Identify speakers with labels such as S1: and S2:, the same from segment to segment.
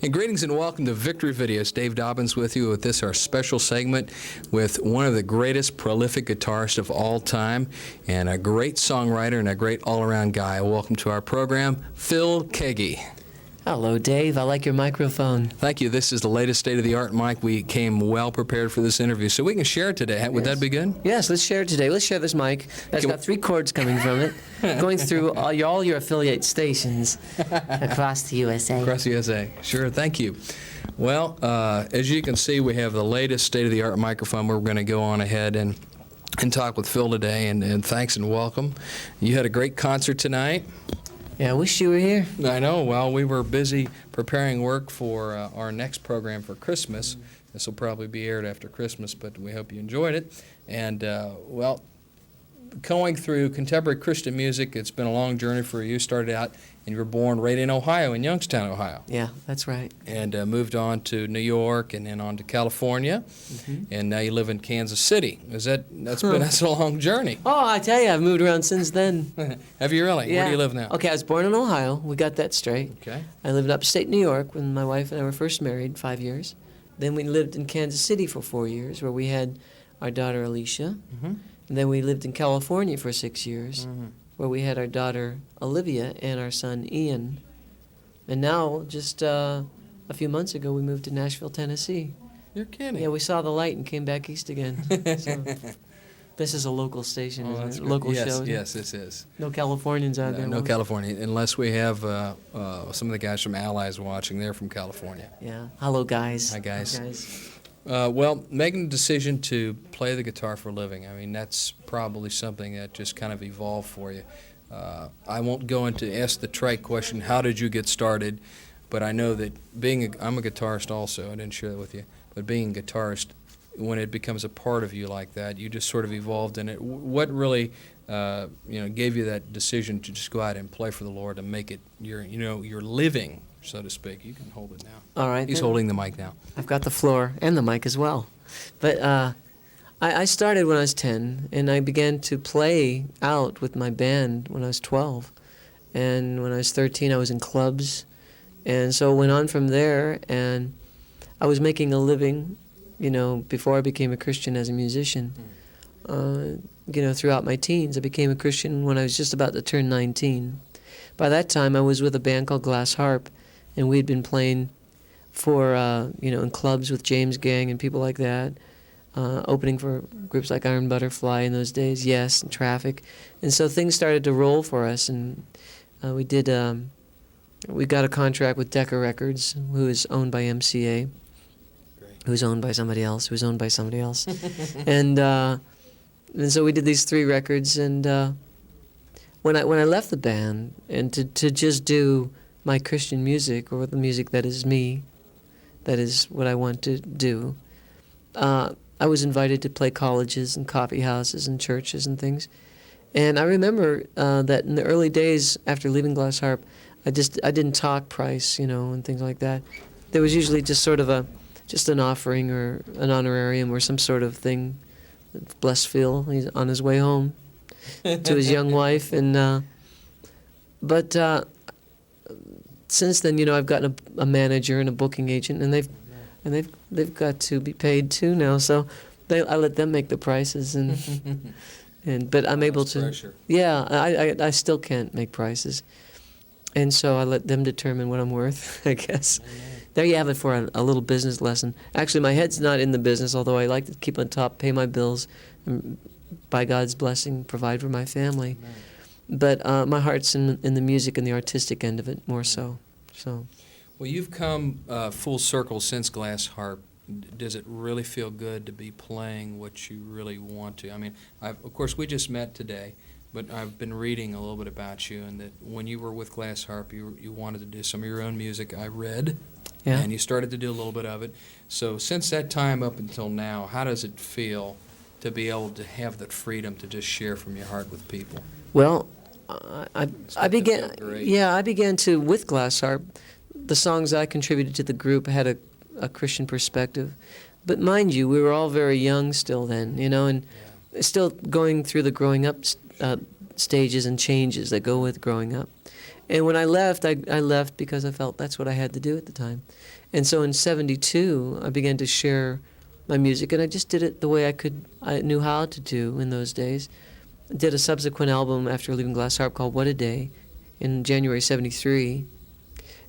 S1: And greetings and welcome to Victory Videos. Dave Dobbins with you with this, our special segment with one of the greatest prolific guitarists of all time and a great songwriter and a great all-around guy. Welcome to our program, Phil Keaggy.
S2: Hello, Dave. I like your microphone.
S1: Thank you. This is the latest state-of-the-art mic. We came well prepared for this interview, so we can share it today. Would that be good?
S2: Yes, let's share it today. Let's share this mic. That's got 3 cords coming from it, going through all your affiliate stations across the USA.
S1: Across the USA. Sure. Thank you. Well, as you can see, we have the latest state-of-the-art microphone. We're going to go on ahead and talk with Phil today, and thanks and welcome. You had a great concert tonight.
S2: Yeah, I wish you were here.
S1: I know. Well, we were busy preparing work for our next program for Christmas. This will probably be aired after Christmas, but we hope you enjoyed it. And, well, going through contemporary Christian music, it's been a long journey for you. You started out, and you were born right in Ohio, in Youngstown, Ohio.
S2: Yeah, that's right.
S1: And moved on to New York and then on to California. And now you live in Kansas City. That's a long journey.
S2: Oh, I tell you, I've moved around since then.
S1: Have you really?
S2: Yeah.
S1: Where do you live now?
S2: Okay, I was born in Ohio. We got that straight.
S1: Okay.
S2: I lived in upstate New York when my wife and I were first married, 5 years. Then we lived in Kansas City for 4 years, where we had our daughter Alicia. And then we lived in California for 6 years, where we had our daughter Olivia and our son Ian. And now, just a few months ago, we moved to Nashville, Tennessee.
S1: You're kidding.
S2: Yeah, we saw the light and came back east again. So, this is a local station, isn't it?
S1: Great.
S2: Local
S1: Yes,
S2: show.
S1: yes, this is.
S2: No Californians out there.
S1: No California, unless we have some of the guys from Allies watching. They're from California.
S2: Yeah. Hello, guys.
S1: Hi, guys.
S2: Hi, guys.
S1: Well, making the decision to play the guitar for a living, I mean, that's probably something that just kind of evolved for you. I won't go into ask the trite question, how did you get started? But I know that I'm a guitarist also. I didn't share that with you. But being a guitarist, when it becomes a part of you like that, you just sort of evolved in it. What really, gave you that decision to just go out and play for the Lord and make it your living, so to speak? You can hold it now.
S2: All right.
S1: He's holding the mic now.
S2: I've got the floor and the mic as well. But I started when I was 10, and I began to play out with my band when I was 12. And when I was 13, I was in clubs. And so went on from there, and I was making a living, before I became a Christian as a musician. Throughout my teens. I became a Christian when I was just about to turn 19. By that time, I was with a band called Glass Harp, and we'd been playing for, in clubs with James Gang and people like that, opening for groups like Iron Butterfly in those days, Yes, and Traffic. And so things started to roll for us, and we got a contract with Decca Records, who is owned by MCA, who's owned by somebody else, who's owned by somebody else. And so we did these 3 records, and when I left the band, and to just do my Christian music, or the music that is me, that is what I want to do, I was invited to play colleges and coffee houses and churches and things. And I remember that in the early days after leaving Glass Harp, I didn't talk price, and things like that. There was usually just sort of just an offering or an honorarium or some sort of thing. Bless Phil, he's on his way home to his young wife, and but since then, I've gotten a manager and a booking agent, and they've got to be paid too now. So I let them make the prices, but I'm able to.
S1: Pressure.
S2: Yeah, I still can't make prices, and so I let them determine what I'm worth, I guess. There you have it for a little business lesson. Actually, my head's not in the business, although I like to keep on top, pay my bills, and by God's blessing, provide for my family. Amen. But my heart's in the music and the artistic end of it more so.
S1: Well, you've come full circle since Glass Harp. Does it really feel good to be playing what you really want to? I mean, of course, we just met today, but I've been reading a little bit about you, and that when you were with Glass Harp, you wanted to do some of your own music. I read.
S2: Yeah.
S1: And you started to do a little bit of it. So since that time up until now, how does it feel to be able to have that freedom to just share from your heart with people?
S2: Well, I began to, with Glass Harp, the songs I contributed to the group had a Christian perspective. But mind you, we were all very young still then, and still going through the growing up stages and changes that go with growing up. And when I left, I left because I felt that's what I had to do at the time. And so in '72, I began to share my music, and I just did it the way I knew how to do in those days. I did a subsequent album after leaving Glass Harp called What a Day in January '73.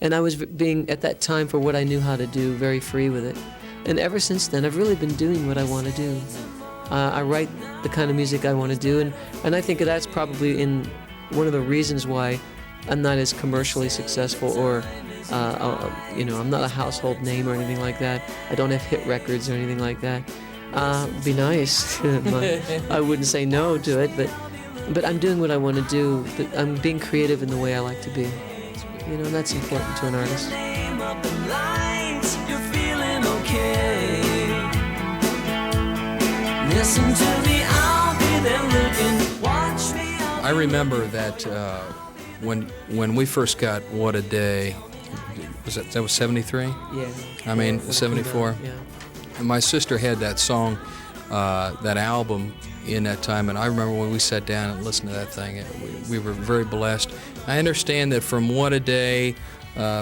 S2: And I was being, at that time, for what I knew how to do, very free with it. And ever since then, I've really been doing what I want to do. I write the kind of music I want to do, and I think that's probably in one of the reasons why I'm not as commercially successful, or I'm not a household name or anything like that. I don't have hit records or anything like that. It'd be nice. I wouldn't say no to it, but I'm doing what I want to do. I'm being creative in the way I like to be. And that's important to an artist.
S3: Listen to me, I'll be there looking. Watch me.
S1: I remember that when we first got What a Day, that was 73?
S2: Yeah.
S1: I mean, 74.
S2: Yeah.
S1: And my sister had that song, that album in that time, and I remember when we sat down and listened to that thing, we were very blessed. I understand that from What a Day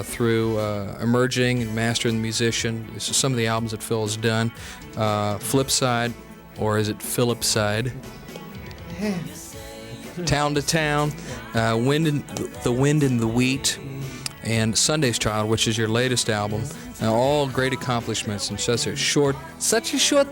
S1: through Emerging and Mastering the Musician, this is some of the albums that Phil has done. Flipside, or is it Phillipside? Town to Town, The Wind and the Wheat, and Sunday's Child, which is your latest album. Now, all great accomplishments in such a short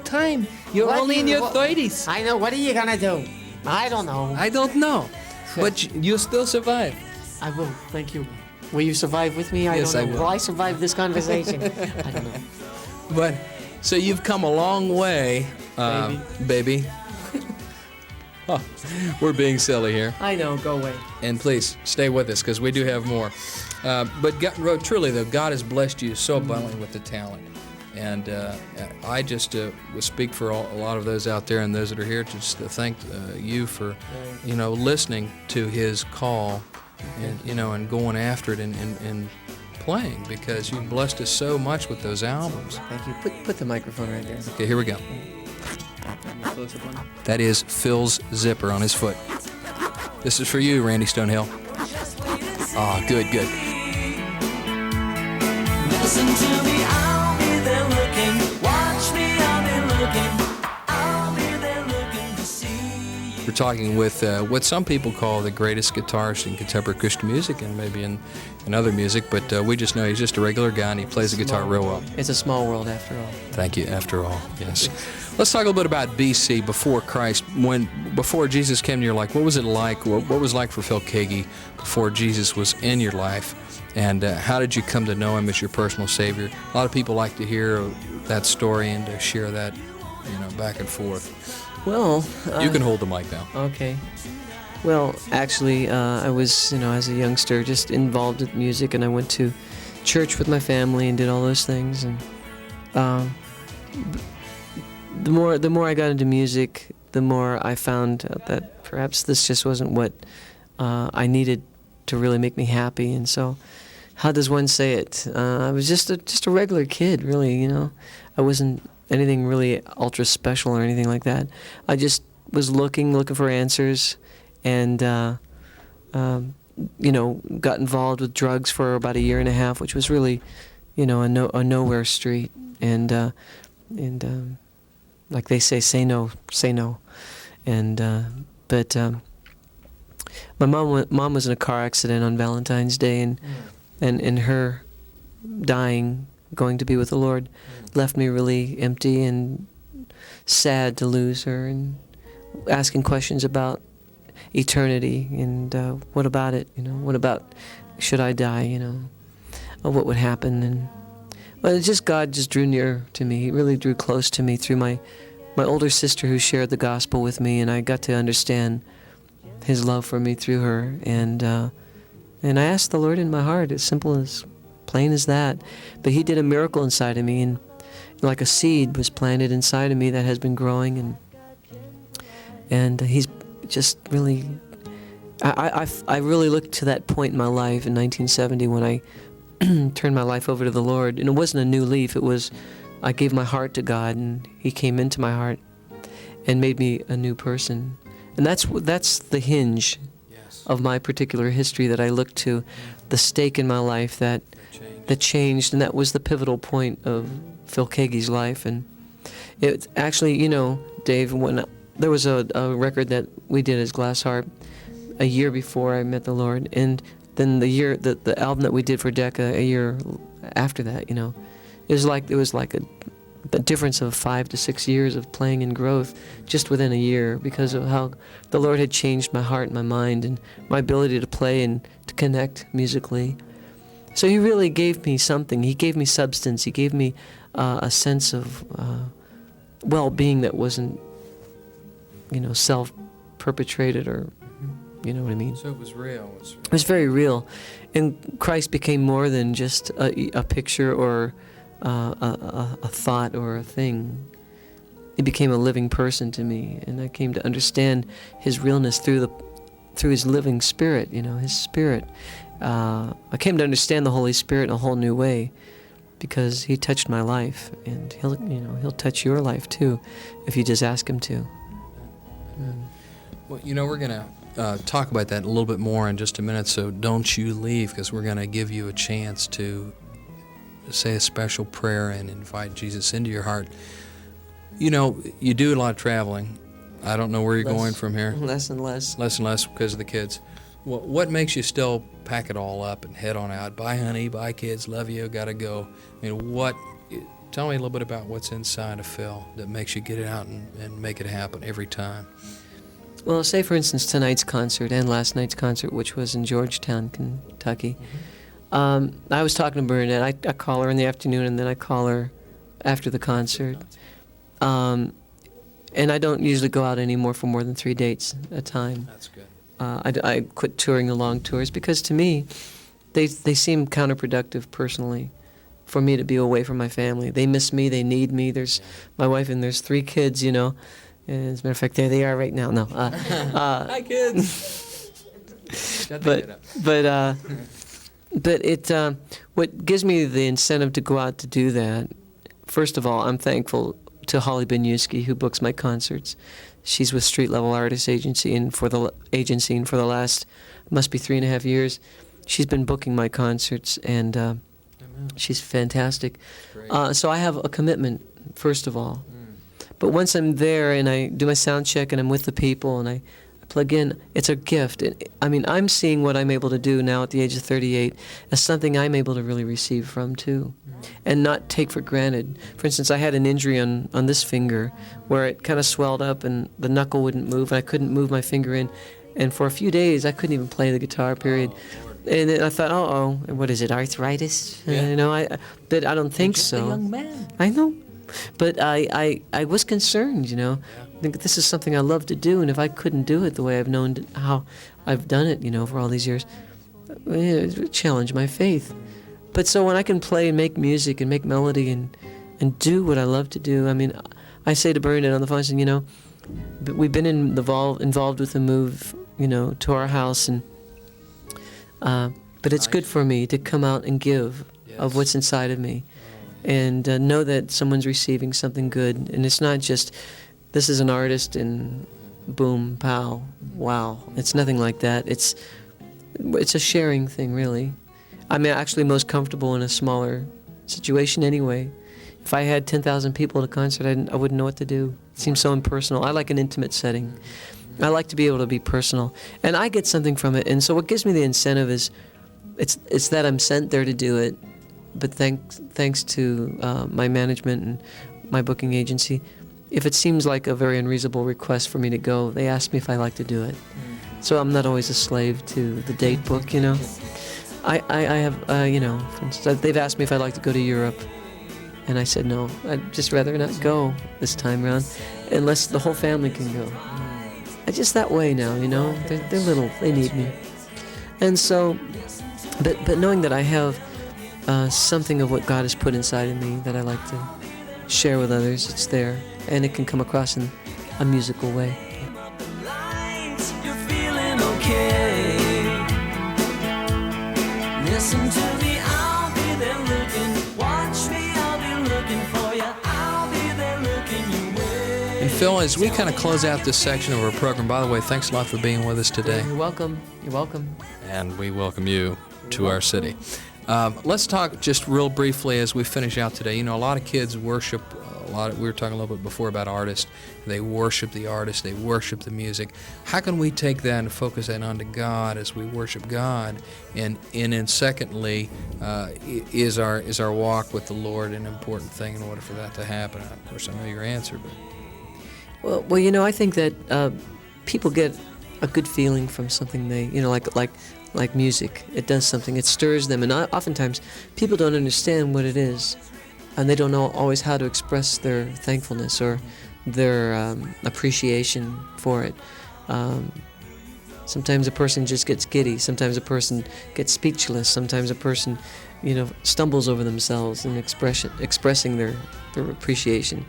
S1: time. You're only in your 30s.
S4: I know. What are you gonna do? I don't know.
S1: I don't know, but you'll still survive.
S4: I will. Thank you. Will you survive with me?
S1: Yes,
S4: I
S1: I
S4: don't know.
S1: will.
S4: I survive this conversation? I don't know.
S1: But so you've come a long way, baby. Oh, we're being silly here,
S4: I know. Go away.
S1: and please stay with us because we do have more. But God, truly, though, God has blessed you so abundantly with the talent, and I just would speak for a lot of those out there and those that are here, just to thank you for, listening to His call, and going after it and playing, because you blessed us so much with those albums.
S2: Thank you. Put the microphone right there.
S1: Okay, here we go. That is Phil's zipper on his foot. This is for you, Randy Stonehill. Ah, good.
S3: Listen to me, I'll be there looking. Watch me, I'll be looking. I'll be there looking to see you.
S1: We're talking with what some people call the greatest guitarist in contemporary Christian music, and maybe in other music, but we just know he's just a regular guy and he plays the guitar real well.
S2: It's a small world after all.
S1: Thank you, after all, yes. Let's talk a little bit about BC, before Christ. Before Jesus came to your life, what was it like? What was it like for Phil Keaggy before Jesus was in your life? And how did you come to know Him as your personal Savior? A lot of people like to hear that story and to share that, back and forth.
S2: Well,
S1: You can hold the mic now.
S2: Okay. Well, actually, I was, as a youngster, just involved with music, and I went to church with my family and did all those things. And the more I got into music, the more I found out that perhaps this just wasn't what I needed to really make me happy. And so, how does one say it? I was just a regular kid, really. I wasn't anything really ultra special or anything like that. I just was looking for answers, and got involved with drugs for about a year and a half, which was really, a nowhere street. And like they say no. And but my mom was in a car accident on Valentine's Day, and her dying, going to be with the Lord, left me really empty and sad to lose her, and asking questions about eternity and what about it, what about should I die, what would happen. And well, God just drew near to me. He really drew close to me through my older sister, who shared the gospel with me, and I got to understand His love for me through her. And I asked the Lord in my heart, as simple as plain as that. But He did a miracle inside of me, and like a seed was planted inside of me that has been growing, and He's just really. I really looked to that point in my life in 1970 when I turned my life over to the Lord, and it wasn't a new leaf. It was, I gave my heart to God, and He came into my heart and made me a new person. And that's the hinge of my particular history that I look to, the stake in my life that changed, and that was the pivotal point of Phil Keaggy's life. And it actually, you know, Dave, when there was a record that we did as Glass Harp a year before I met the Lord, and then the album that we did for Decca a year after that, you know, it was like a difference of 5 to 6 years of playing and growth just within a year, because of how the Lord had changed my heart and my mind and my ability to play and to connect musically. So He really gave me something. He gave me substance. He gave me a sense of well-being that wasn't, you know, self-perpetrated, or, you know what I mean?
S1: So it was real.
S2: It was very real. And Christ became more than just a picture or a thought or a thing. He became a living person to me, and I came to understand His realness through His living Spirit, you know, His Spirit. I came to understand the Holy Spirit in a whole new way, because He touched my life, and He'll touch your life too, if you just ask Him to.
S1: Well, you know, we're going to talk about that a little bit more in just a minute, so don't you leave, because we're going to give you a chance to say a special prayer and invite Jesus into your heart. You know, you do a lot of traveling. I don't know where you're going from here.
S2: Less and less.
S1: Less and less because of the kids. What makes you still pack it all up and head on out? Bye, honey. Bye, kids. Love you. Gotta go. I mean, tell me a little bit about what's inside of Phil that makes you get it out and make it happen every time.
S2: Well, say, for instance, tonight's concert and last night's concert, which was in Georgetown, Kentucky. I was talking to Bernadette. I call her in the afternoon, and then I call her after the concert. And I don't usually go out anymore for more than 3 dates at a time.
S1: That's good.
S2: I quit touring the long tours, because to me, they seem counterproductive personally, for me to be away from my family. They miss me. They need me. There's my wife, and there's 3 kids, you know. And as a matter of fact, there they are right now. No.
S1: Hi, kids. Shut the kid up.
S2: But what gives me the incentive to go out to do that, first of all, I'm thankful to Holly Benyuski, who books my concerts. She's with Street Level Artist Agency, and for the last, must be 3.5 years, she's been booking my concerts, and she's fantastic. So I have a commitment, first of all. But once I'm there and I do my sound check and I'm with the people and I plug in, it's a gift. I mean, I'm seeing what I'm able to do now at the age of 38 as something I'm able to really receive from too, and not take for granted. For instance, I had an injury on this finger where it kind of swelled up and the knuckle wouldn't move, and I couldn't move my finger in. And for a few days, I couldn't even play the guitar, period. And then I thought, what is it, arthritis?
S1: Yeah.
S2: You know, but I don't think
S1: Just
S2: so.
S1: a young man.
S2: I know. But I was concerned, you know. I think this is something I love to do, and if I couldn't do it the way I've known how I've done it, you know, for all these years, it would challenge my faith. But so when I can play and make music and make melody and do what I love to do, I mean, I say to Bernadette on the phone, I said, you know, we've been involved with the move, you know, to our house, and but it's good for me to come out and give of what's inside of me. And know that someone's receiving something good. And it's not just, this is an artist and boom, pow, wow. It's nothing like that. It's a sharing thing, really. I'm actually most comfortable in a smaller situation anyway. If I had 10,000 people at a concert, I wouldn't know what to do. It seems so impersonal. I like an intimate setting. I like to be able to be personal. And I get something from it. And so what gives me the incentive is, it's that I'm sent there to do it. But thanks to my management and my booking agency, if it seems like a very unreasonable request for me to go, they ask me if I like to do it. So I'm not always a slave to the date book, you know. I have, you know, for instance, they've asked me if I'd like to go to Europe, and I said no. I'd just rather not go this time around, unless the whole family can go. I'm just that way now, you know. They're little, they need me. And so, but knowing that I have something of what God has put inside of me that I like to share with others, it's there, and it can come across in a musical way.
S3: You're feeling okay. Listen to me, I'll be there looking. Watch me, I'll be looking for you. I'll be there looking your way.
S2: And
S1: Phil, as we kind of close out this section of our program, by the way, thanks a lot for being with us today.
S2: You're welcome. You're welcome.
S1: And we welcome you to our city. Let's talk just real briefly as we finish out today. You know, a lot of kids worship we were talking a little bit before about artists. They worship the artist. They worship the music. How can we take that and focus that onto God as we worship God? And then secondly, is our walk with the Lord an important thing in order for that to happen? Of course, I know your answer, but
S2: Well, you know, I think that people get a good feeling from something they, you know, like music. It does something. It stirs them, and oftentimes people don't understand what it is, and they don't know always how to express their thankfulness or their appreciation for it. Sometimes a person just gets giddy. Sometimes a person gets speechless. Sometimes a person, you know, stumbles over themselves in expressing their appreciation.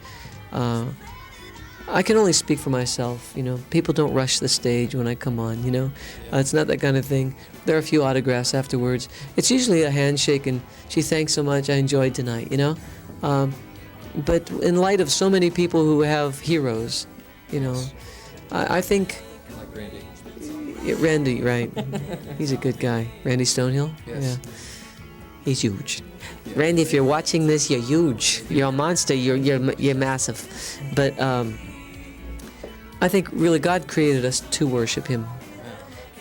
S2: I can only speak for myself, you know. People don't rush the stage when I come on, you know. It's not that kind of thing. There are a few autographs afterwards. It's usually a handshake and, gee, thanks so much, I enjoyed tonight, you know. But in light of so many people who have heroes, you know, I think...
S1: like Randy.
S2: Yeah, Randy, right. He's a good guy. Randy Stonehill?
S1: Yes.
S2: Yeah. He's huge. Randy, if you're watching this, you're huge. You're a monster. You're massive. But I think really God created us to worship Him.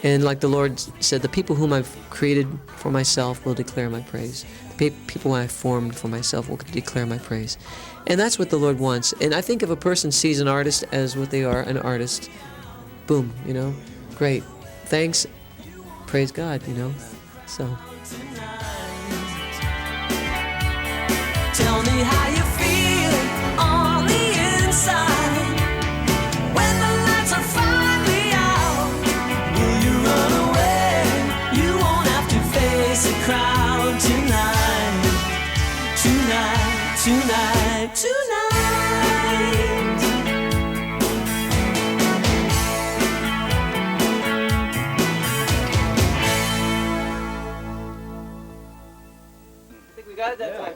S2: And like the Lord said, the people whom I've created for myself will declare my praise. The people I've formed for myself will declare my praise. And that's what the Lord wants. And I think if a person sees an artist as what they are, an artist, boom, you know, great. Thanks. Praise God, you know. So.
S3: Tell me how you feel on the inside. When the lights are finally out, will you run away? You won't have to face a crowd tonight. Tonight, tonight, tonight.
S2: I think we got it that time.